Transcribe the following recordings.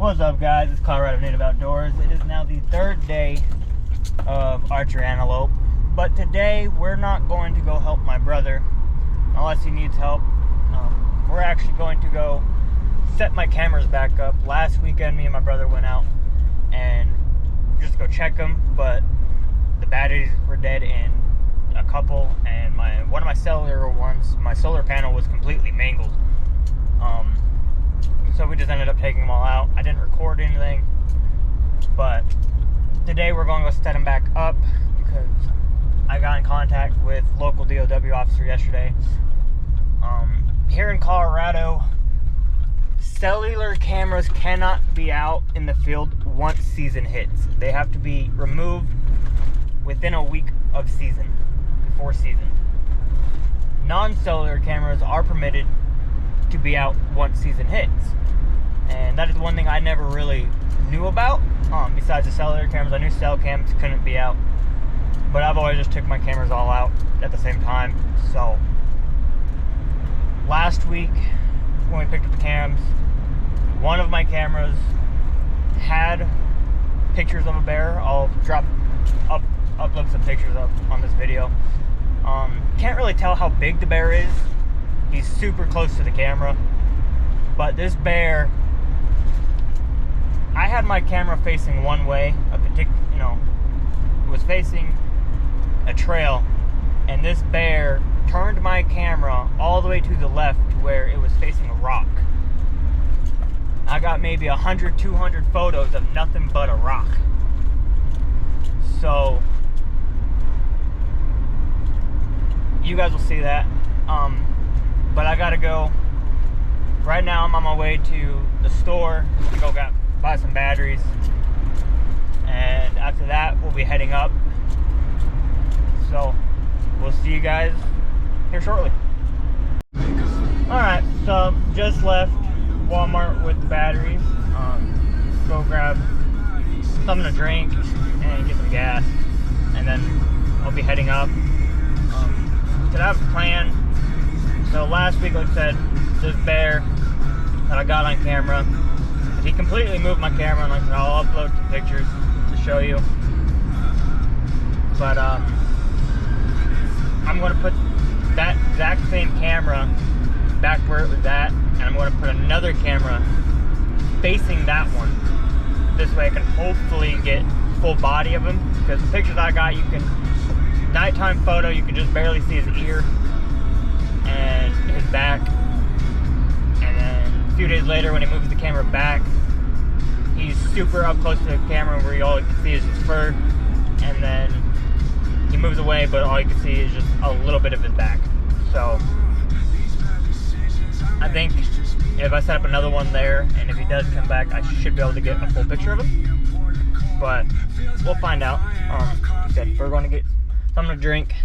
What's up, guys? It's Colorado Native Outdoors. It is now the third day of archery antelope, but today we're not going to go help my brother unless he needs help. We're actually going to go set my cameras back up. Last weekend, me and my brother went out and just go check them, but the batteries were dead in a couple, and one of my cellular ones, my solar panel, was completely mangled. So we just ended up taking them all out. I didn't record anything, but today we're going to go set them back up because I got in contact with local DOW officer yesterday. Here in Colorado, cellular cameras cannot be out in the field once season hits. They have to be removed within a week of season, before season. Non-cellular cameras are permitted to be out once season hits. And that is one thing I never really knew about. Besides the cellular cameras, I knew cell cams couldn't be out, but I've always just took my cameras all out at the same time. So last week when we picked up the cams, one of my cameras had pictures of a bear. I'll upload some pictures up on this video. Can't really tell how big the bear is. He's super close to the camera, but this bear, I had my camera facing one way, it was facing a trail, and this bear turned my camera all the way to the left to where it was facing a rock. I got maybe 100, 200 photos of nothing but a rock. So you guys will see that. But I gotta go. Right now I'm on my way to the store to go buy some batteries, and after that we'll be heading up. So we'll see you guys here shortly. Alright, so just left Walmart with the batteries. Go grab something to drink and get some gas, and then I'll be heading up. Today I have a plan. So last week, like I said, this bear that I got on camera, he completely moved my camera, and like I said, I'll upload some pictures to show you. But I'm going to put that exact same camera back where it was at, and I'm going to put another camera facing that one. This way I can hopefully get full body of him, because the pictures I got, nighttime photo, you can just barely see his ear and his back, and then a few days later when he moves the camera back, he's super up close to the camera where all you can see is his fur, and then he moves away but all you can see is just a little bit of his back. So I think if I set up another one there, and if he does come back, I should be able to get a full picture of him, but we'll find out. Like I said, we're going to get something to drink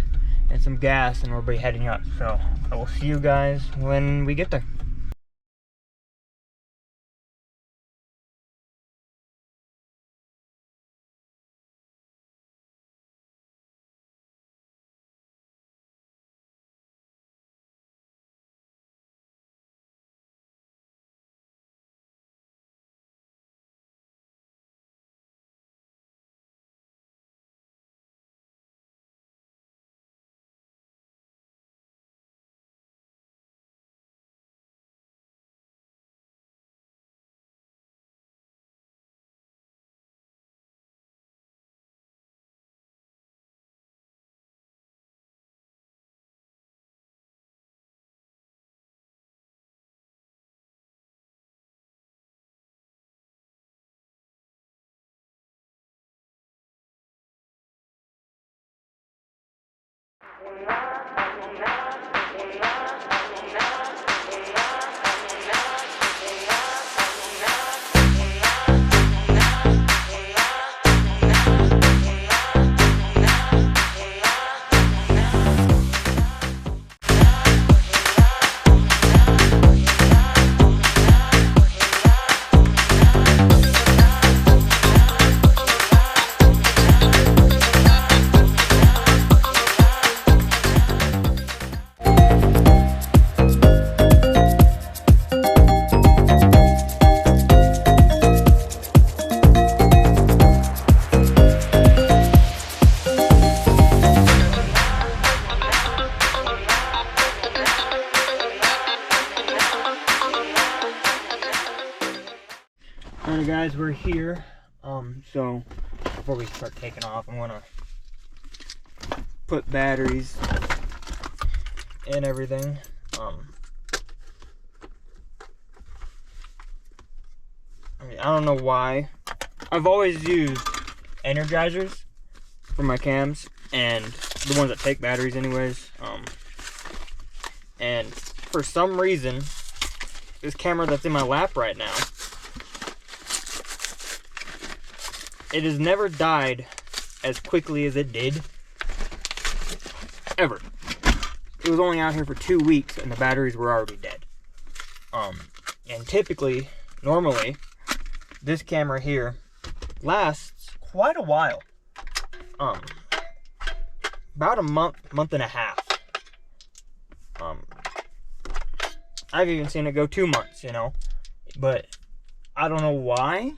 and some gas, and we'll be heading up. So I will see you guys when we get there. Alright guys, we're here. So before we start taking off, I'm gonna put batteries in everything. I don't know why. I've always used energizers for my cams, and the ones that take batteries anyways. And for some reason, this camera that's in my lap right now, it has never died as quickly as it did, ever. It was only out here for 2 weeks and the batteries were already dead. And typically, normally, this camera here lasts quite a while. About a month and a half. I've even seen it go 2 months, you know, but I don't know why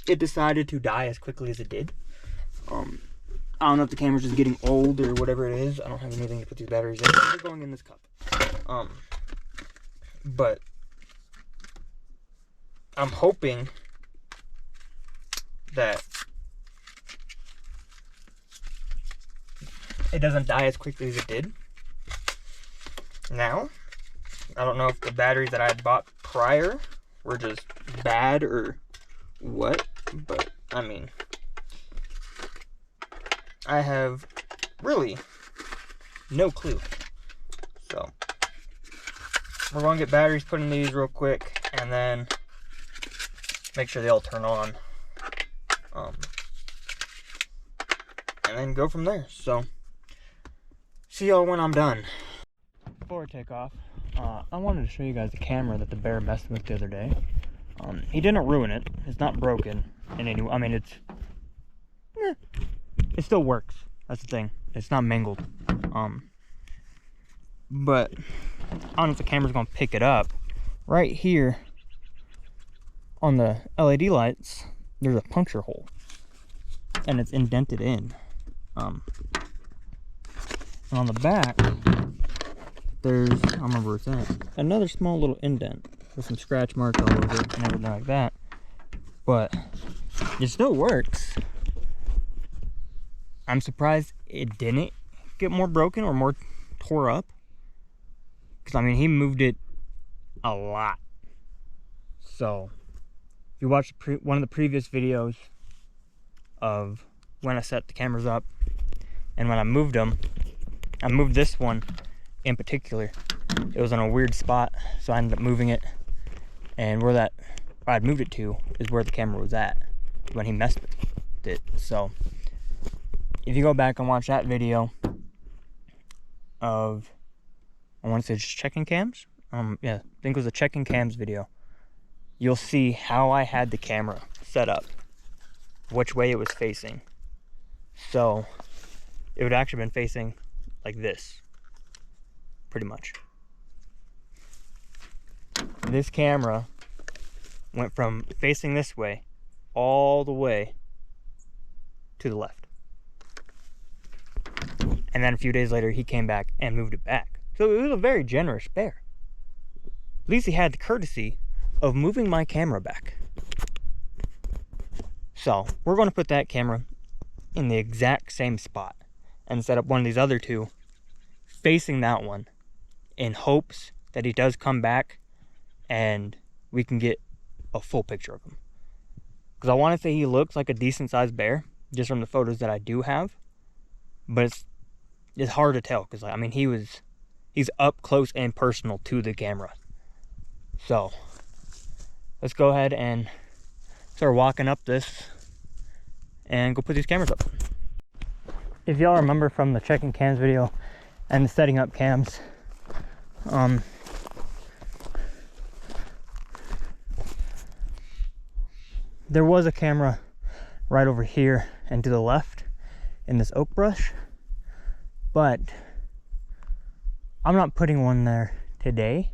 it decided to die as quickly as it did. I don't know if the camera's just getting old or whatever it is. I don't have anything to put these batteries in. They're going in this cup. But I'm hoping that it doesn't die as quickly as it did. Now, I don't know if the batteries that I had bought prior were just bad or what, but I mean, I have really no clue. So we're going to get batteries put in these real quick and then make sure they all turn on, and then go from there. So see y'all when I'm done. Before I take off, I wanted to show you guys the camera that the bear messed with the other day. He didn't ruin it. It's not broken in any way. I mean, it still works. That's the thing. It's not mangled. But I don't know if the camera's gonna pick it up. Right here on the LED lights, there's a puncture hole, and it's indented in. And on the back, there's, I don't remember where it's at, another small little indent with some scratch marks all over it and everything like that. But it still works. I'm surprised it didn't get more broken or more tore up. Because, I mean, he moved it a lot. So, if you watch one of the previous videos of when I set the cameras up and when I moved them, I moved this one in particular. It was in a weird spot, so I ended up moving it. And where I'd moved it to is where the camera was at when he messed with it. So, if you go back and watch that video of, I want to say just checking cams. Yeah, I think it was a checking cams video. You'll see how I had the camera set up, which way it was facing. So it would actually been facing like this, pretty much. This camera went from facing this way all the way to the left. And then a few days later, he came back and moved it back. So it was a very generous bear. At least he had the courtesy of moving my camera back. So we're going to put that camera in the exact same spot and set up one of these other two facing that one in hopes that he does come back and we can get a full picture of him. Because I want to say he looks like a decent sized bear just from the photos that I do have, but it's hard to tell because, I mean, he's up close and personal to the camera. So let's go ahead and start walking up this and go put these cameras up. If y'all remember from the checking cams video and the setting up cams, there was a camera right over here and to the left in this oak brush, but I'm not putting one there today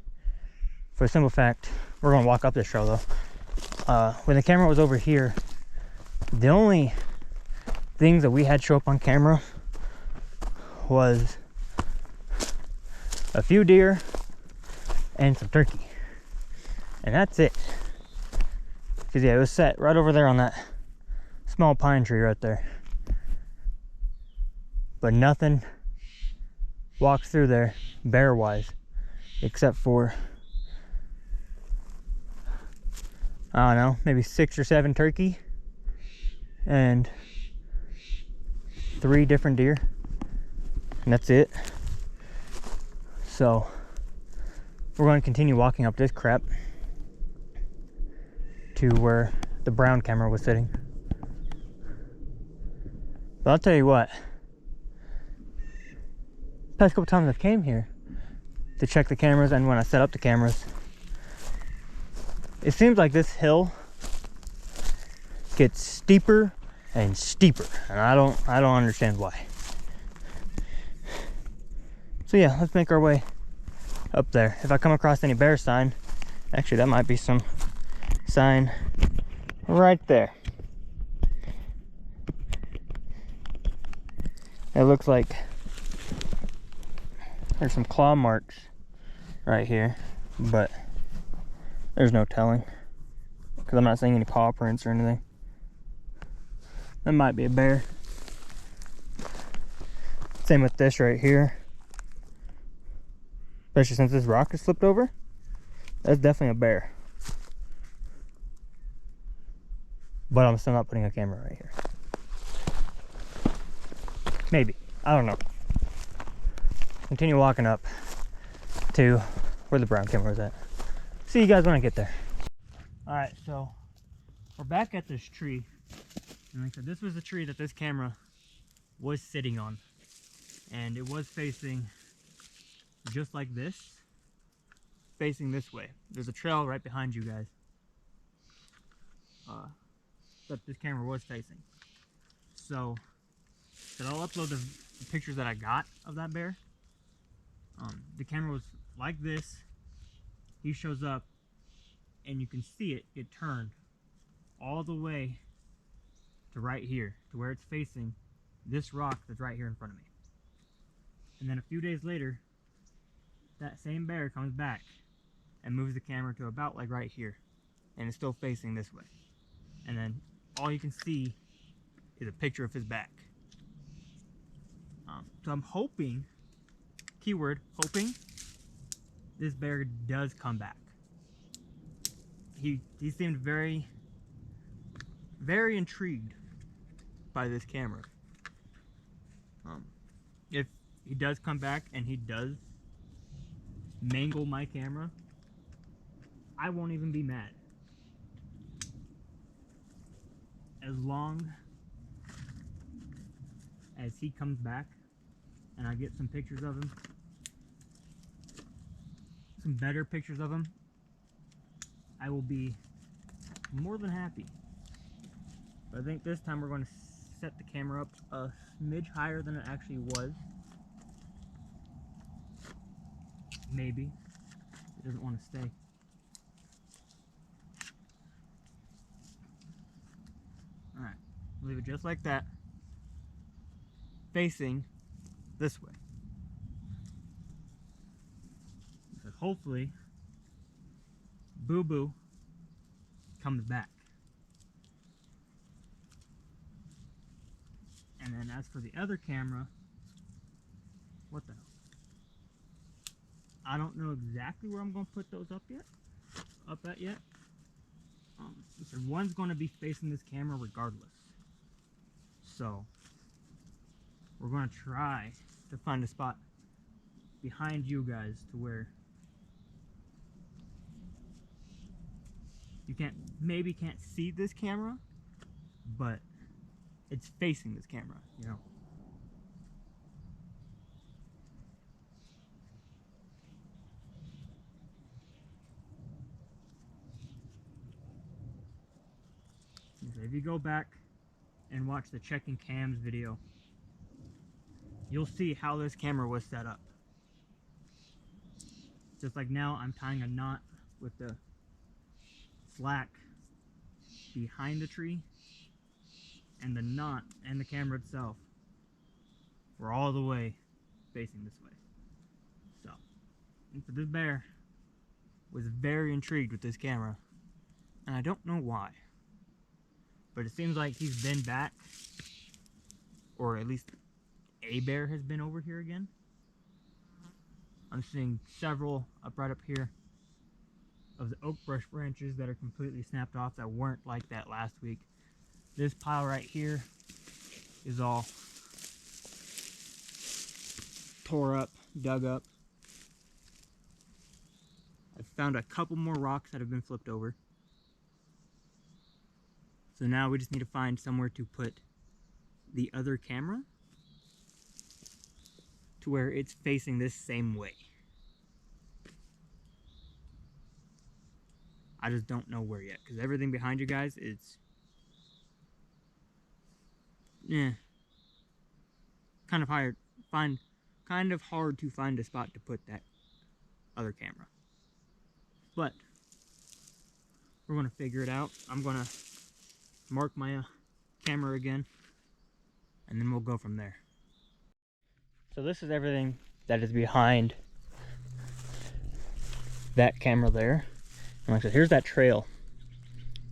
for the simple fact, we're going to walk up this trail though. When the camera was over here, the only things that we had show up on camera was a few deer and some turkey, and that's it. Because yeah, it was set right over there on that small pine tree right there. But nothing walks through there bear wise, except for, I don't know, maybe 6 or 7 turkey and 3 different deer, and that's it. So we're going to continue walking up this crap to where the brown camera was sitting. But I'll tell you what, past couple times I've came here to check the cameras and when I set up the cameras, it seems like this hill gets steeper and steeper, and I don't understand why. So yeah, let's make our way up there. If I come across any bear sign, actually that might be some sign right there. It looks like there's some claw marks right here, but there's no telling because I'm not seeing any paw prints or anything. That might be a bear. Same with this right here. Especially since this rock is flipped over. That's definitely a bear. But I'm still not putting a camera right here. Maybe. I don't know. Continue walking up to where the brown camera is at. See you guys when I get there. Alright, so we're back at this tree. And like I said, this was the tree that this camera was sitting on. And it was facing just like this. Facing this way. There's a trail right behind you guys. That this camera was facing. So I'll upload the pictures that I got of that bear. The camera was like this. He shows up and you can see it get turned all the way to right here, to where it's facing this rock that's right here in front of me. And then a few days later, that same bear comes back and moves the camera to about like right here, and it's still facing this way. And then all you can see is a picture of his back. So I'm hoping, keyword, hoping, this bear does come back. He seemed very, very intrigued by this camera. If he does come back and he does mangle my camera, I won't even be mad. As long as he comes back and I get some pictures of him, some better pictures of him, I will be more than happy. But I think this time we're going to set the camera up a smidge higher than it actually was. Maybe. It doesn't want to stay. Alright, leave it just like that, facing this way. Because hopefully, Boo Boo comes back. And then as for the other camera, what the hell? I don't know exactly where I'm going to put those up at yet. So one's going to be facing this camera regardless. So we're going to try to find a spot behind you guys to where you maybe can't see this camera, but it's facing this camera, you know. So if you go back and watch the checking cams video, you'll see how this camera was set up. Just like now, I'm tying a knot with the slack behind the tree, and the knot and the camera itself were all the way facing this way. So, and for this bear was very intrigued with this camera, And I don't know why. But it seems like he's been back. Or at least a bear has been over here again. I'm seeing several up right up here of the oak brush branches that are completely snapped off that weren't like that last week. This pile right here is all tore up, dug up. I found a couple more rocks that have been flipped over. So now we just need to find somewhere to put the other camera to where it's facing this same way. I just don't know where yet, because everything behind you guys is kind of hard to find a spot to put that other camera. But we're gonna figure it out. I'm gonna mark my camera again, and then we'll go from there. So this is everything that is behind that camera there. And like I said, here's that trail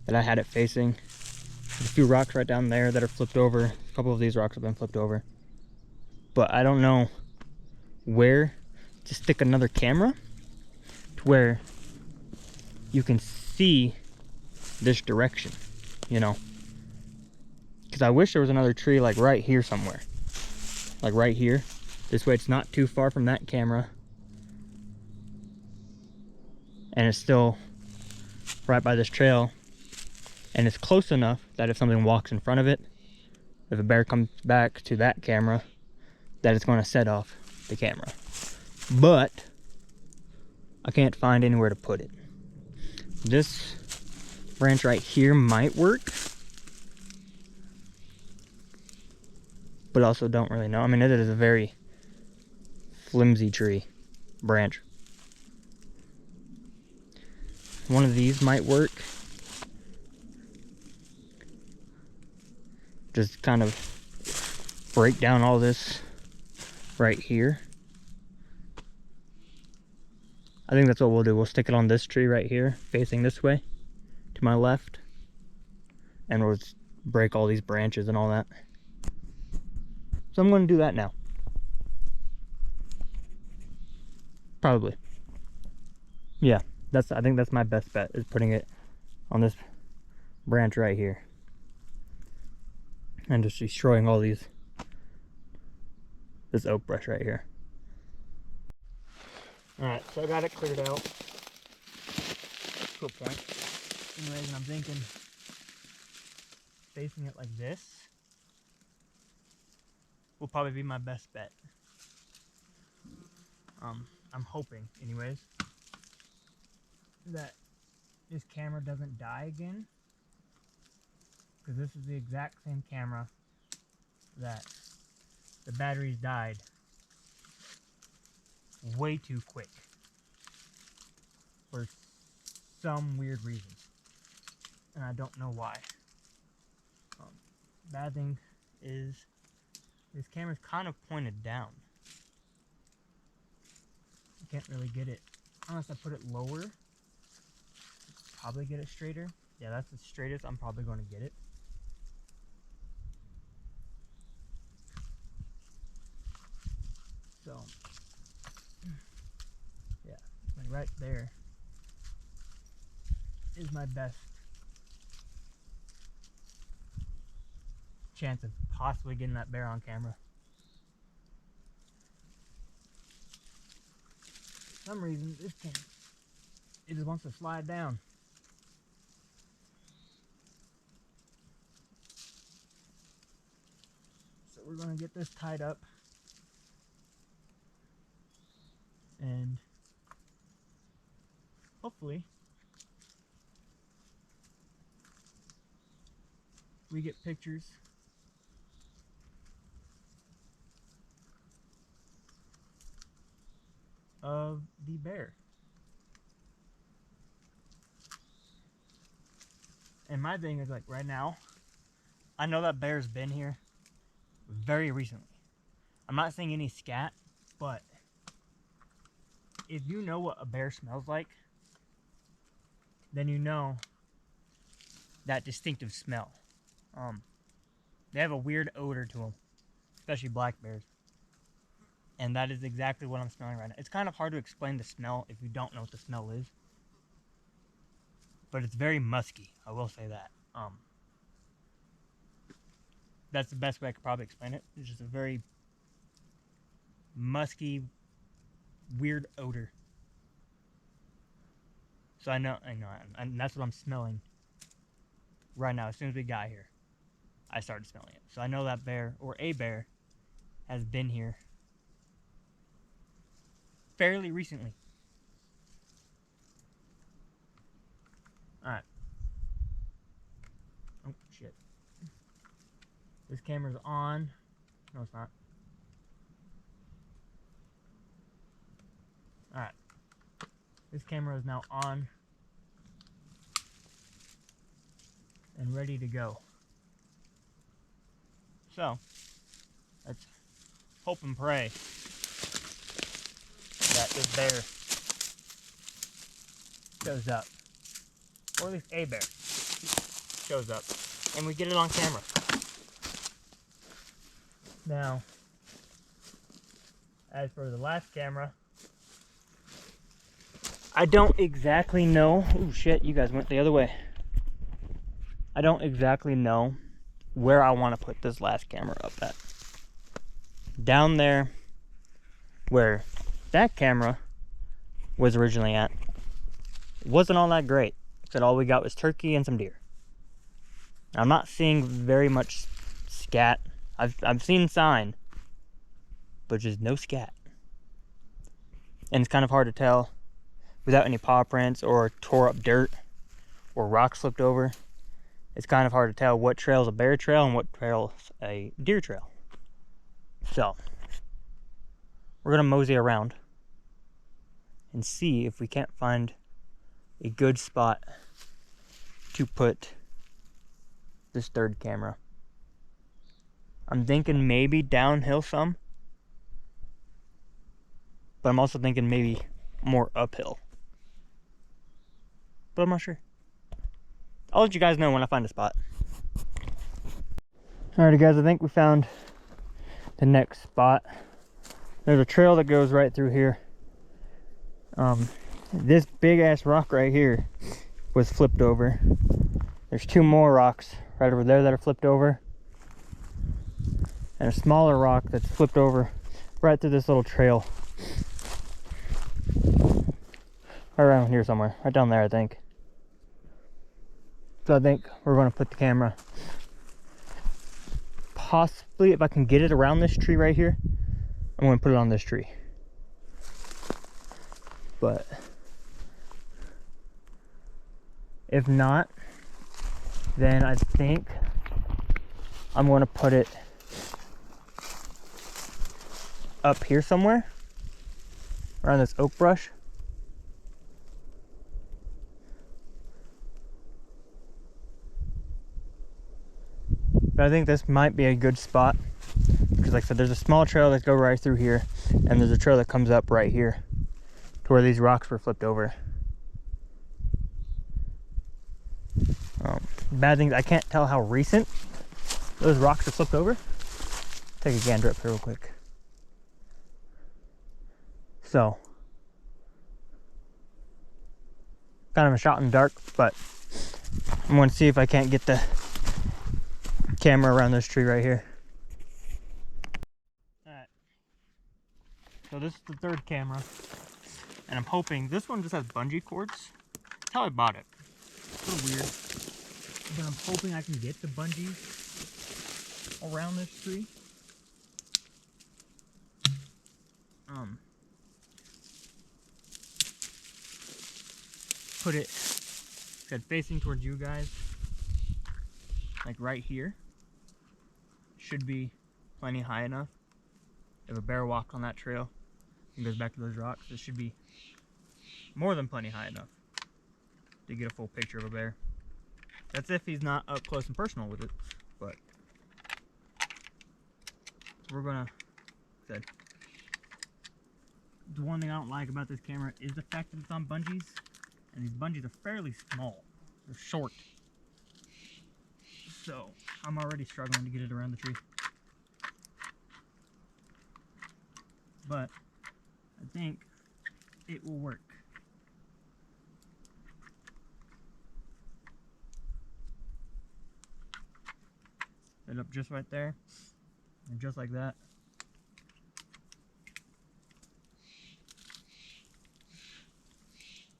that I had it facing. There's a few rocks right down there that are flipped over. A couple of these rocks have been flipped over. But I don't know where to stick another camera to where you can see this direction, you know. Because I wish there was another tree like right here somewhere. Like right here. This way it's not too far from that camera. And it's still right by this trail. And it's close enough that if something walks in front of it, if a bear comes back to that camera, that it's going to set off the camera. But I can't find anywhere to put it. This branch right here might work, but also don't really know. I mean, it is a very flimsy tree branch. One of these might work. Just kind of break down all this right here. I think that's what we'll do. We'll stick it on this tree right here, facing this way to my left. And we'll just break all these branches and all that. So I'm going to do that now. Probably. Yeah, I think that's my best bet, is putting it on this branch right here. And just destroying all this oak brush right here. Alright, so I got it cleared out to a point. Anyways, and I'm thinking facing it like this will probably be my best bet. I'm hoping, anyways, that this camera doesn't die again. Because this is the exact same camera that the batteries died way too quick for some weird reason, and I don't know why. Bad thing is this camera's kind of pointed down. You can't really get it unless I put it lower. Probably get it straighter. Yeah, that's the straightest I'm probably going to get it. So, yeah, like right there is my best chance of possibly getting that bear on camera. For some reason, this camera, it just wants to slide down. So we're going to get this tied up. And hopefully we get pictures of the bear. And my thing is, like, right now, I know that bear's been here very recently. I'm not saying any scat, but if you know what a bear smells like, then you know that distinctive smell. They have a weird odor to them, especially black bears. And that is exactly what I'm smelling right now. It's kind of hard to explain the smell if you don't know what the smell is. But it's very musky, I will say that. That's the best way I could probably explain it. It's just a very musky, weird odor. So I know, and that's what I'm smelling right now. As soon as we got here, I started smelling it. So I know that bear, or a bear, has been here fairly recently. Alright. Oh, shit. This camera's on. No, it's not. Alright. This camera is now on and ready to go. So, let's hope and pray that this bear shows up. Or at least a bear shows up. And we get it on camera. Now, as for the last camera, I don't exactly know. Oh shit, you guys went the other way. I don't exactly know where I want to put this last camera up at. Down there where that camera was originally at wasn't all that great. Said all we got was turkey and some deer. I'm not seeing very much scat. I've seen sign, but just no scat. And it's kind of hard to tell without any paw prints or tore up dirt or rocks flipped over. It's kind of hard to tell what trail's a bear trail and what trail's a deer trail. So, we're gonna mosey around and see if we can't find a good spot to put this third camera. I'm thinking maybe downhill some, but I'm also thinking maybe more uphill. But I'm not sure. I'll let you guys know when I find a spot. Alrighty guys, I think we found the next spot. There's a trail that goes right through here. This big ass rock right here was flipped over. There's two more rocks right over there that are flipped over. And a smaller rock that's flipped over right through this little trail. Right around here somewhere. Right down there, I think. So I think we're going to put the camera, possibly if I can get it around this tree right here, I'm going to put it on this tree. But if not, then I think I'm going to put it up here somewhere around this oak brush. But I think this might be a good spot because, like I said, there's a small trail that goes right through here, and there's a trail that comes up right here to where these rocks were flipped over. Bad things, I can't tell how recent those rocks are flipped over. Take a gander up here real quick. So, kind of a shot in the dark, but I'm going to see if I can't get the camera around this tree right here. Alright, so this is the third camera, and I'm hoping this one just has bungee cords. That's how I bought it. It's a little weird, but I'm hoping I can get the bungee around this tree. Put it facing towards you guys, like right here. Should be plenty high enough. If a bear walked on that trail and goes back to those rocks, this should be more than plenty high enough to get a full picture of a bear. That's if he's not up close and personal with it, but we're gonna, said, the one thing I don't like about this camera is the fact that it's on bungees, and these bungees are fairly small. They're short. So I'm already struggling to get it around the tree. But I think it will work. Set it up just right there, and just like that.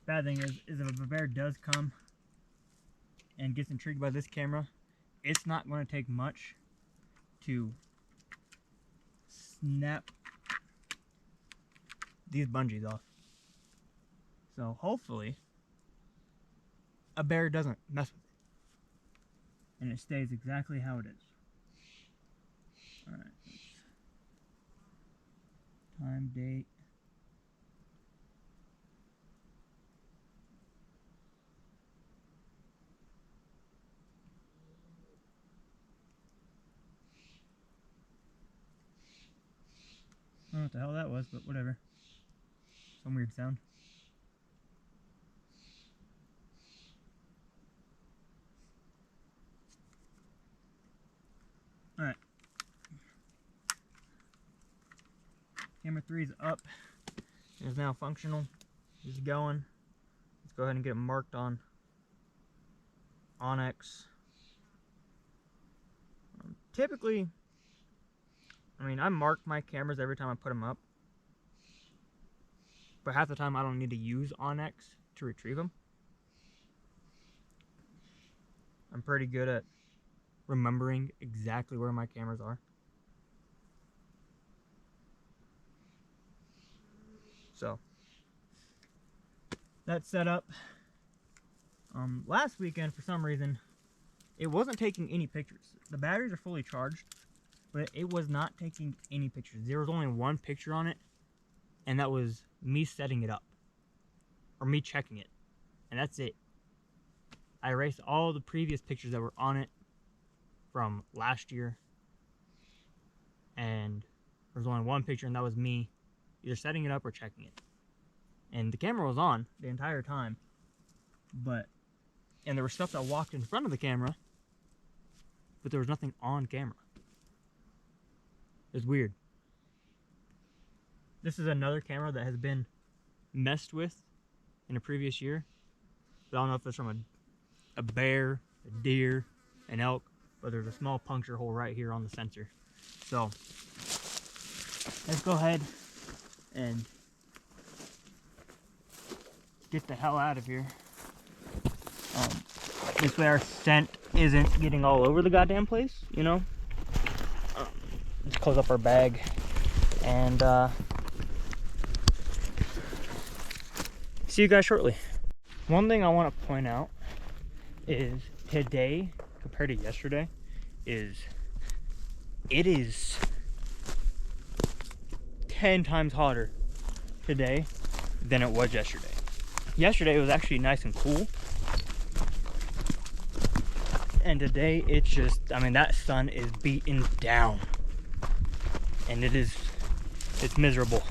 Bad thing is if a bear does come and gets intrigued by this camera, it's not going to take much to snap these bungees off. So hopefully a bear doesn't mess with it and it stays exactly how it is. Alright, time, date. I don't know what the hell that was, but whatever. Some weird sound. Alright. Camera 3 is up. It is now functional. It's going. Let's go ahead and get it marked on Onyx. Typically, I mean, I mark my cameras every time I put them up. But half the time I don't need to use Onyx to retrieve them. I'm pretty good at remembering exactly where my cameras are. So, that's set up. Last weekend, for some reason, it wasn't taking any pictures. The batteries are fully charged, but it was not taking any pictures. There was only one picture on it, and that was me setting it up, or me checking it, and that's it. I erased all the previous pictures that were on it from last year, and there was only one picture, and that was me either setting it up or checking it. And the camera was on the entire time, and there was stuff that walked in front of the camera, but there was nothing on camera. It was weird. This is another camera that has been messed with in a previous year. But I don't know if it's from a bear, a deer, an elk, but there's a small puncture hole right here on the sensor. So let's go ahead and get the hell out of here. This way our scent isn't getting all over the goddamn place, you know? Let's close up our bag and see you guys shortly. One thing I want to point out is today compared to yesterday it is 10 times hotter today than it was yesterday. Yesterday it was actually nice and cool, and today it's just, I mean, that sun is beating down and it's miserable.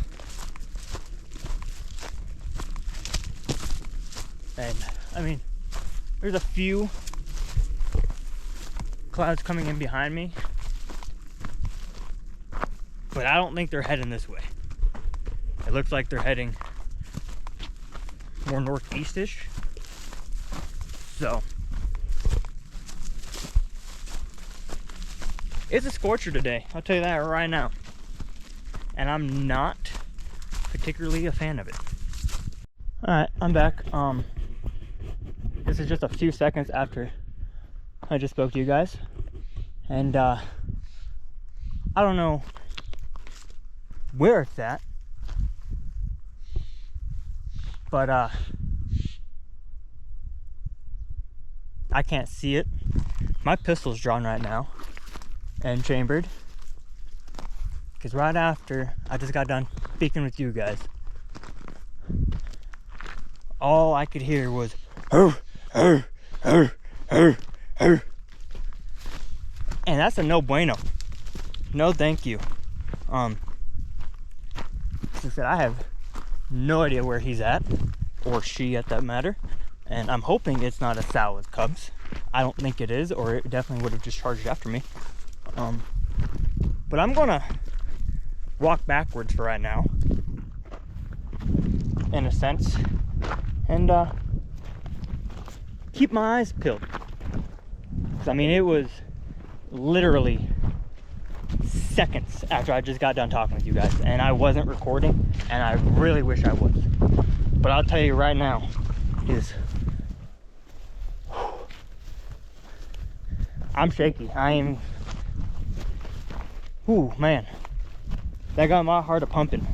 And I mean, there's a few clouds coming in behind me, but I don't think they're heading this way. It looks like they're heading more northeast-ish. So it's a scorcher today, I'll tell you that right now. And I'm not particularly a fan of it. Alright, I'm back. This is just a few seconds after I just spoke to you guys. And I don't know where it's at, but I can't see it. My pistol's drawn right now and chambered, because right after I just got done speaking with you guys, all I could hear was "Hur, hur, hur, hur, hur." And that's a no bueno. No thank you. As I said, I have no idea where he's at, or she at that matter, and I'm hoping it's not a sow with cubs. I don't think it is, or it definitely would have just charged after me. But I'm gonna walk backwards for right now, in a sense, and keep my eyes peeled. 'Cause, I mean, it was literally seconds after I just got done talking with you guys, and I wasn't recording, and I really wish I was. But I'll tell you right now, I'm shaky. Ooh, man, that got my heart a pumping.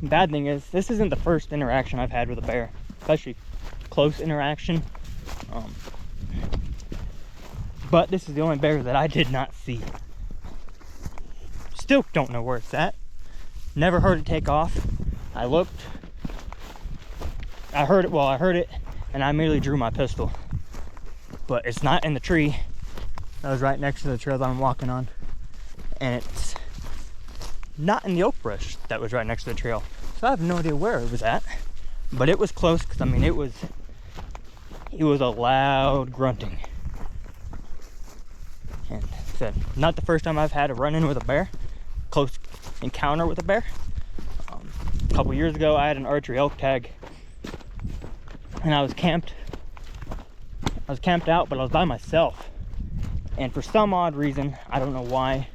Bad thing is, this isn't the first interaction I've had with a bear, especially close interaction. But this is the only bear that I did not see. Still don't know where it's at. Never heard it take off. I looked. I heard it, and I immediately drew my pistol. But it's not in the tree. That was right next to the trail that I'm walking on. And it's not in the oak brush that was right next to the trail. So I have no idea where it was at. But it was close, because I mean, it was a loud grunting. And said, not the first time I've had a run-in with a bear, close encounter with a bear. A couple years ago, I had an archery elk tag, and I was camped out, but I was by myself. And for some odd reason, I don't know why,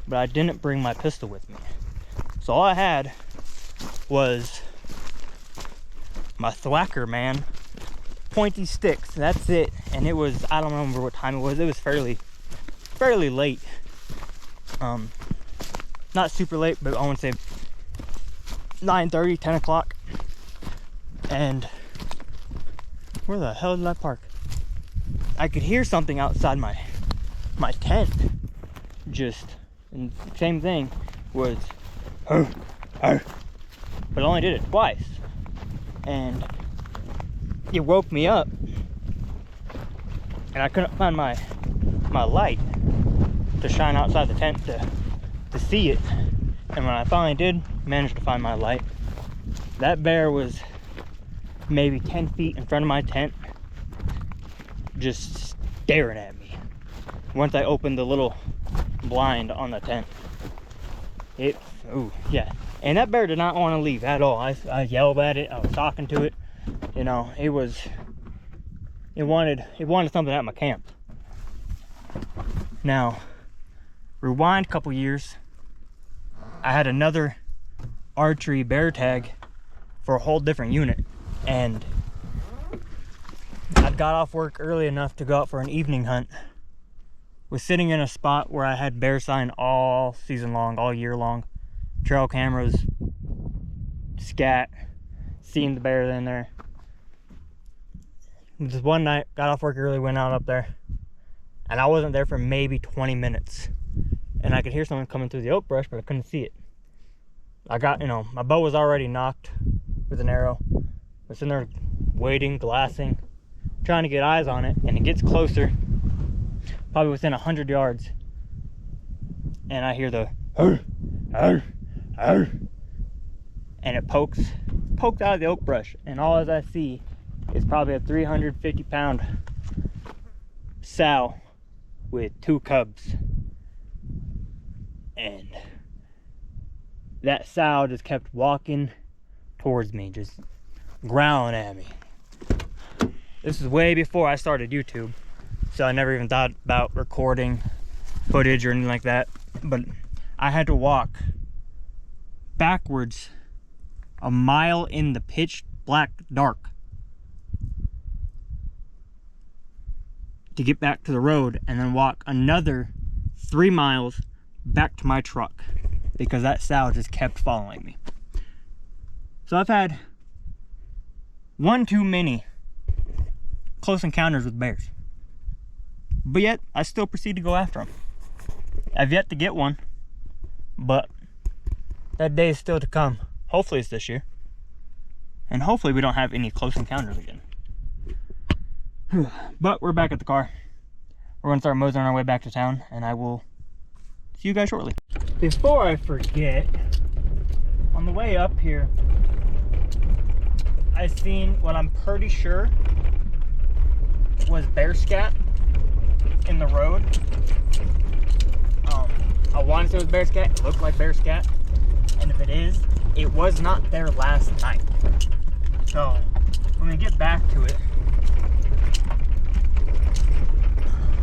but I didn't bring my pistol with me. So all I had was my thwacker, man, pointy sticks. That's it. And it was, I don't remember what time it was. It was fairly late. Not super late, but I want to say 9:30, 10 o'clock. And where the hell did I park? I could hear something outside my tent. And same thing was, but I only did it twice. And it woke me up, and I couldn't find my light to shine outside the tent to see it. And when I finally did manage to find my light, that bear was maybe 10 feet in front of my tent, just staring at me. Once I opened the little blind on the tent, yeah. And that bear did not want to leave at all. I yelled at it. I was talking to it. You know, it wanted something at my camp. Now, rewind a couple years, I had another archery bear tag for a whole different unit, and I'd got off work early enough to go out for an evening hunt. Was sitting in a spot where I had bear sign all season long, all year long. Trail cameras, scat, seeing the bear in there. Just one night, got off work early, went out up there, and I wasn't there for maybe 20 minutes. And I could hear someone coming through the oak brush, but I couldn't see it. I got, my bow was already knocked with an arrow. I was sitting there waiting, glassing, trying to get eyes on it, and it gets closer, probably within 100 yards. And I hear the arr, arr, arr, and it pokes out of the oak brush, and all as I see is probably a 350-pound sow with 2 cubs. And that sow just kept walking towards me, just growling at me. This is way before I started YouTube, so I never even thought about recording footage or anything like that. But I had to walk backwards a mile in the pitch black dark to get back to the road, and then walk another 3 miles back to my truck, because that sow just kept following me. So I've had one too many close encounters with bears, but yet I still proceed to go after them. I've yet to get one, but that day is still to come. Hopefully it's this year, and hopefully we don't have any close encounters again. But we're back at the car. We're gonna start moseying our way back to town, and I will see you guys shortly. Before I forget, on the way up here, I seen what I'm pretty sure was bear scat in the road. I want to say it was bear scat. It looked like bear scat. And if it is, it was not there last night. So when we get back to it,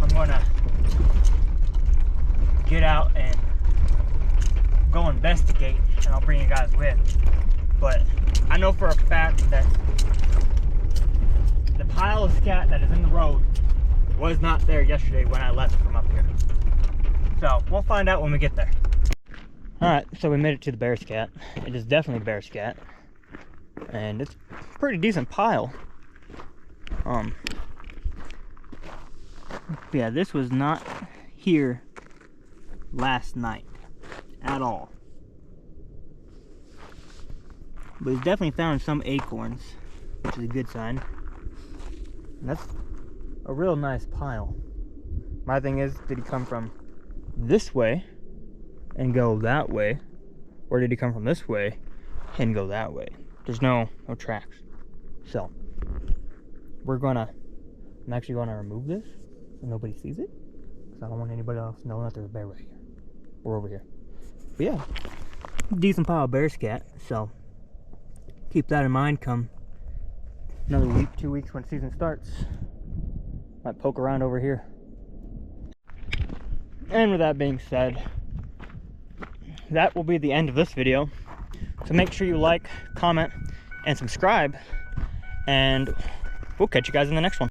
I'm gonna get out and go investigate, and I'll bring you guys with. But I know for a fact that the pile of scat that is in the road was not there yesterday when I left from up here. So we'll find out when we get there. Alright, so we made it to the bear scat. It is definitely bear scat. And it's a pretty decent pile. Yeah, this was not here last night at all. But he's definitely found some acorns, which is a good sign. And that's a real nice pile. My thing is, did he come from this way and go that way? Or did he come from this way and go that way? There's no tracks. So, I'm actually gonna remove this so nobody sees it. Because I don't want anybody else knowing that there's a bear right here. Or over here. But yeah, decent pile of bear scat, so keep that in mind come another week, 2 weeks when season starts. Might poke around over here. And with that being said, that will be the end of this video. So make sure you like, comment, and subscribe, and we'll catch you guys in the next one.